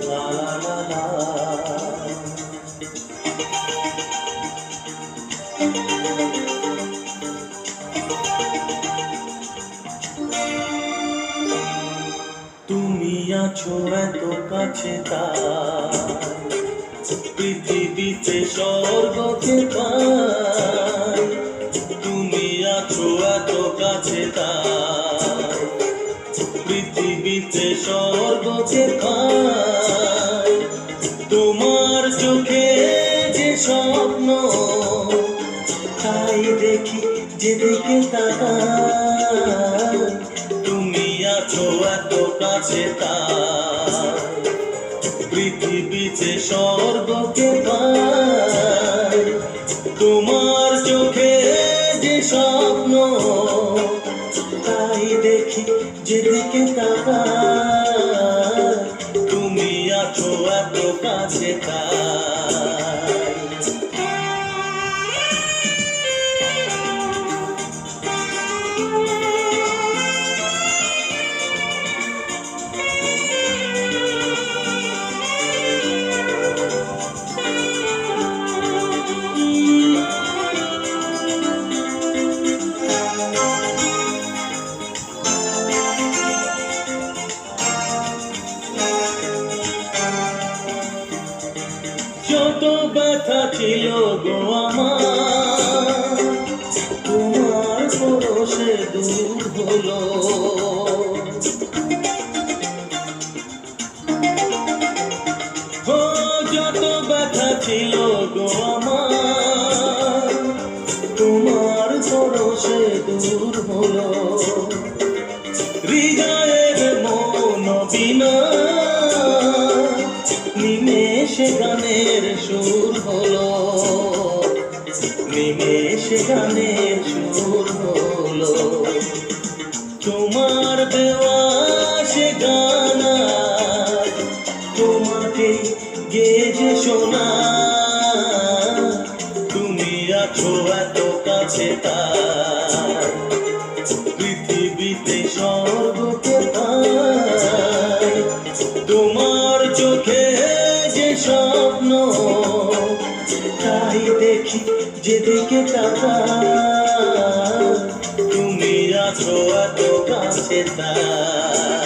লা লা লা লা। তুমি আছো এত কাছে, তাই পৃথিবীতে স্বর্গকে পাই। তুমি আছো এত কাছে, তাই পৃথিবীতে স্বর্গকে পাই। তোমার চোখে যে স্বপ্ন, তাই দেখি যেদিকে তাকাই। তুমি আছো এত কাছে, তাই পৃথিবীতে স্বর্গকে পাই। তোমার চোখে যে স্বপ্ন, তাই দেখি যেদিকে তাকাই। তুমি আছো এত কাছে, তাই যত ব্যথা ছিল গো আমার, তোমার পরশে দূর হলো। ও যত ব্যথা ছিল গো আমার, তোমার পরশে দূর হলো। হৃদয়ের মন বিনা নিমেষে গানের সুর হলো। নিমেষে গানের সুর হলো। তোমার দেওয়া সে গান তোমাকে গেয়ে শোনা। তুমি আছো এত কাছে, তাই পৃথিবীতে স্বর্গকে পাই। তোমার চোখে যে স্বপ্ন, তাই দেখি যেদিকে তাকাই। তুমি আছো এত কাছে, তাই